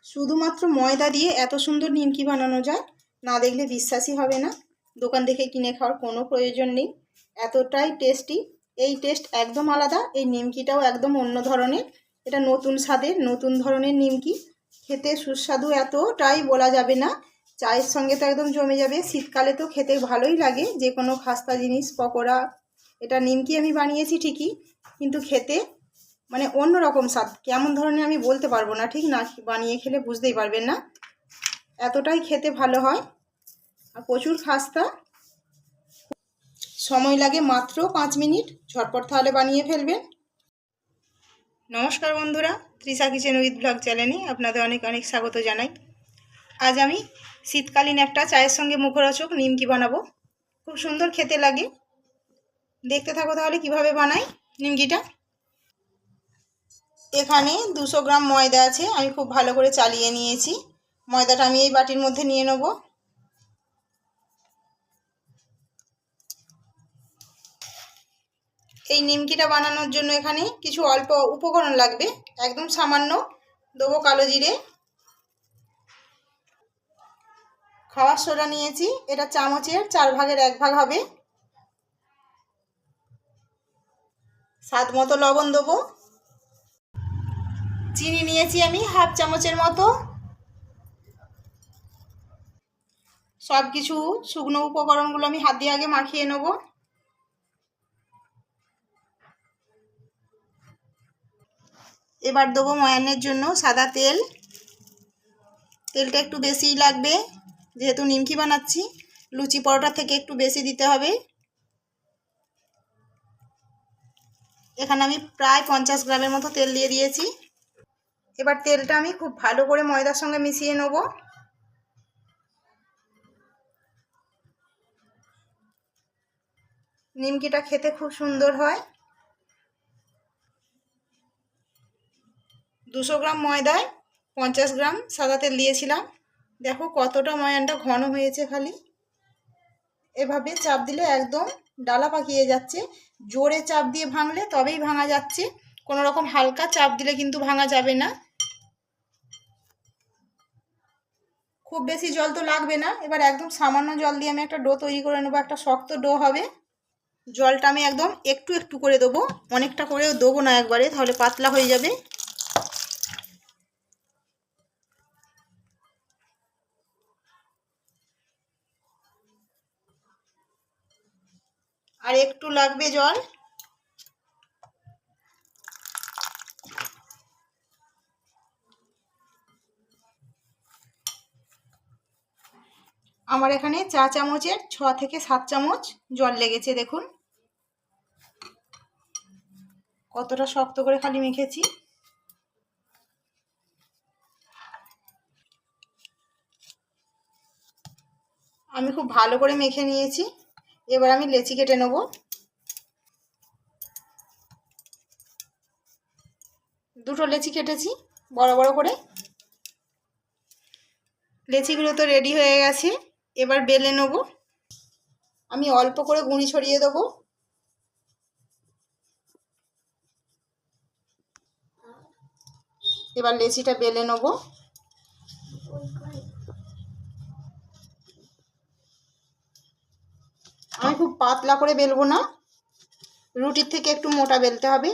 শুধুমাত্র ময়দা দিয়ে এত সুন্দর নিমকি বানানো যায়, না দেখলে বিশ্বাসই হবে না। দোকান থেকে কিনে খাওয়ার কোনো প্রয়োজন নেই, এতটাই টেস্টি। এই টেস্ট একদম আলাদা, এই নিমকিটাও একদম অন্য ধরনের। এটা নতুন স্বাদের নতুন ধরনের নিমকি, খেতে সুস্বাদু এতটাই বলা যাবে না। চায়ের সঙ্গে তো একদম জমে যাবে, শীতকালে তো খেতে ভালোই লাগে যে কোনো খাস্তা জিনিস, পকোড়া। এটা নিমকি আমি বানিয়েছি ঠিকই, কিন্তু খেতে মানে অন্য রকম স্বাদ, কেমন ধরনের আমি বলতে পারবো না, ঠিক না বানিয়ে খেলে বুঝতেই পারবেন না, এতটাই খেতে ভালো হয়। আর প্রচুর খাস্তা, সময় লাগে মাত্র 5 মিনিট, ঝটপট তাহলে বানিয়ে ফেলবেন। নমস্কার বন্ধুরা, তৃষা কিচেন উইথ ব্লগ চ্যানেলে আপনাদের অনেক অনেক স্বাগত জানাই। আজ আমি শীতকালীন একটা চায়ের সঙ্গে মুখরোচক নিমকি বানাবো, খুব সুন্দর খেতে লাগে। দেখতে থাকো তাহলে কিভাবে বানাই নিমকিটা। এখানে 200 গ্রাম ময়দা আছে, আমি খুব ভালো করে চালিয়ে নিয়েছি। ময়দাটা আমি এই বাটির মধ্যে নিয়ে নেব। এই নিমকিটা বানানোর জন্য এখানে কিছু অল্প উপকরণ লাগবে, একদম সামান্য। দেবো কালো জিরে, খাওয়ার সোডা নিয়েছি, এটা চামচের 4 ভাগের 1 ভাগ হবে। স্বাদ মতো লবণ দেবো। চিনি নিয়েছি আমি হাফ চামচের মতো। সব কিছু শুকনো উপকরণগুলো আমি হাত দিয়ে আগে মাখিয়ে নেব। এবার দেবো ময়ানের জন্য সাদা তেল। তেলটা একটু বেশিই লাগবে, যেহেতু নিমকি বানাচ্ছি। লুচি পরোটা থেকে একটু বেশি দিতে হবে। এখানে আমি প্রায় 50 গ্রামের মতো তেল দিয়ে দিয়েছি। এবার তেলটা আমি খুব ভালো করে ময়দার সঙ্গে মিশিয়ে নেব। নিমকিটা খেতে খুব সুন্দর হয়। 200 গ্রাম ময়দায় 50 গ্রাম সাদা তেল দিয়েছিলাম। দেখো কতটা ময়ানটা ঘন হয়েছে, খালি এভাবে চাপ দিলে একদম ডালা পাকিয়ে যাচ্ছে। জোরে চাপ দিয়ে ভাঙলে তবেই ভাঙা যাচ্ছে, কোনো রকম হালকা চাপ দিলে কিন্তু ভাঙা যাবে না। খুব বেশি জল তো লাগবে না। এবার একদম সামান্য জল দিয়ে আমি একটা ডো তৈরি করে নেবো, একটা শক্ত ডো হবে। জলটা আমি একদম একটু একটু করে দেবো, অনেকটা করেও দেবো না একবারে, তাহলে পাতলা হয়ে যাবে। আর একটু লাগবে জল। আমার এখানে চা চামচের 6 থেকে 7 চামচ জল লেগেছে। দেখুন কতটা শক্ত করে খালি মেখেছি। আমি খুব ভালো করে মেখে নিয়েছি। এবার আমি লেচি কেটে নেব। দুটো লেচি কেটেছি বড় বড় করে। লেচিগুলো তো রেডি হয়ে গেছে, এবার বেলে নেব। আমি অল্প করে গুঁড়ি ছড়িয়ে দেবো। এবার লেচিটা বেলে নেব। আমি খুব পাতলা করে বেলবো না, রুটির থেকে একটু মোটা বেলতে হবে।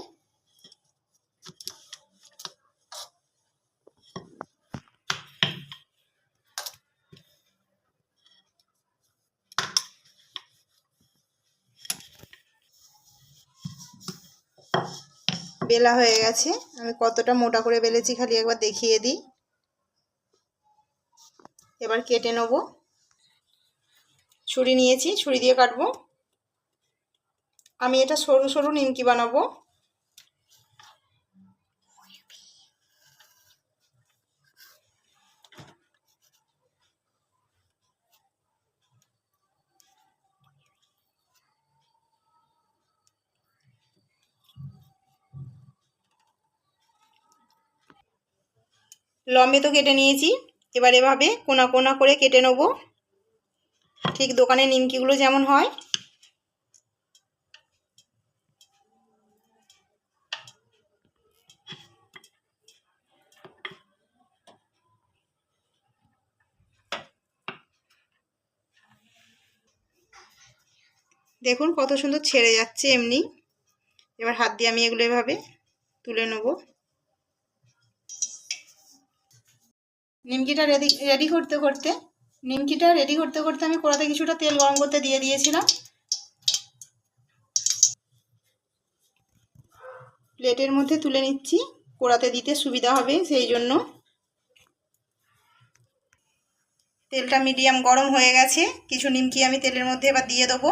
বেলা হয়ে গেছে, আমি কতটা মোটা করে বেলেছি খালি একবার দেখিয়ে দিই। এবার কেটে নেব। ছুরি নিয়েছি, ছুরি দিয়ে কাটবো। আমি এটা সরু সরু নিমকি বানাবো। লম্বে তো কেটে নিয়েছি, এবার এভাবে কোনা কোনা করে কেটে নেব, ঠিক দোকানের নিমকিগুলো যেমন হয়। দেখুন কত সুন্দর ছেড়ে যাচ্ছে এমনি। এবার হাত দিয়ে আমি এগুলো এভাবে তুলে নেব। নিমকিটা রেডি করতে করতে আমি কড়াতে কিছুটা তেল গরম করতে দিয়ে দিয়েছিলাম। প্লেটের মধ্যে তুলে নিচ্ছি, কড়াতে দিতে সুবিধা হবে সেই জন্য। তেলটা মিডিয়াম গরম হয়ে গেছে, কিছু নিমকি আমি তেলের মধ্যে এবার দিয়ে দেবো।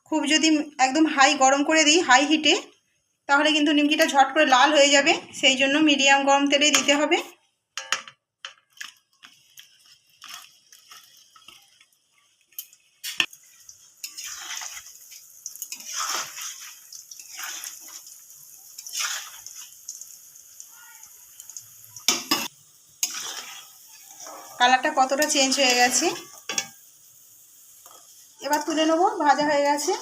খুব যদি একদম হাই গরম করে দিই, হাই হিটে, তাহলে কিন্তু নিমকিটা ঝট করে লাল হয়ে যাবে, সেই জন্য মিডিয়াম গরম তেলে দিতে হবে। কালারটা কতটা চেঞ্জ হয়ে গেছে, এবার তুলে নেবো। ভাজা হয়ে গেছে।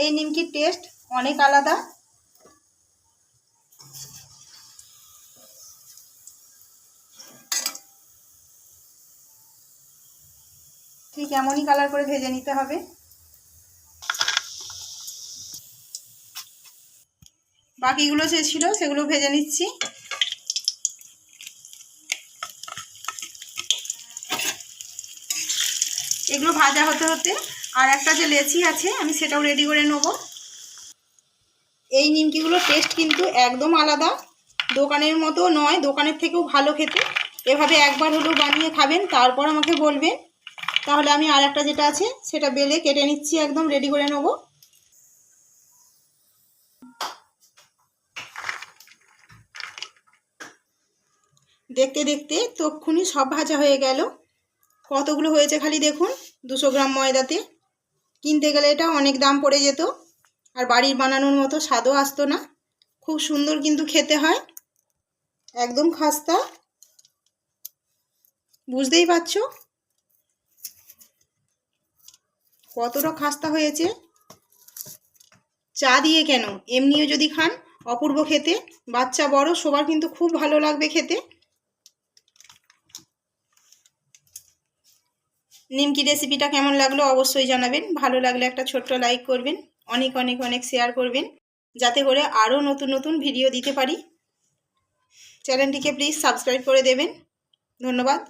এই নিমকির টেস্ট অনেক আলাদা। ঠিক এমনই কালার করে ভেজে নিতে হবে। বাকিগুলো যে ছিল সেগুলো ভেজে নিচ্ছি। এগুলো ভাজা হতে হতে আর একটা যে লেচি আছে আমি সেটাও রেডি করে নেব। এই নিমকিগুলোর টেস্ট কিন্তু একদম আলাদা, দোকানের মতো নয়, দোকানের থেকেও ভালো খেতে। এভাবে একবার হলেও বানিয়ে খাবেন, তারপর আমাকে বলবেন। তাহলে আমি আর একটা যেটা আছে সেটা বেলে কেটে নিচ্ছি, একদম রেডি করে নেব। দেখতে দেখতে তক্ষুনি সব ভাজা হয়ে গেল। কতগুলো হয়েছে খালি দেখুন, 200 গ্রাম ময়দাতে। কিনতে গেলে এটা অনেক দাম পড়ে যেত, আর বাড়ির বানানোর মতো স্বাদও আসতো না। খুব সুন্দর কিন্তু খেতে হয়, একদম খাস্তা। বুঝতেই পারছো কতটা খাস্তা হয়েছে। চা দিয়ে কেন, এমনিও যদি খান অপূর্ব খেতে। বাচ্চা বড় সবার কিন্তু খুব ভালো লাগবে খেতে। নিমকি রেসিপিটা কেমন লাগলো অবশ্যই জানাবেন। ভালো লাগলে একটা ছোট্ট লাইক করবেন, অনেক অনেক অনেক শেয়ার করবেন, যাতে করে আরও নতুন নতুন ভিডিও দিতে পারি। চ্যানেলটিকে প্লিজ সাবস্ক্রাইব করে দেবেন। ধন্যবাদ।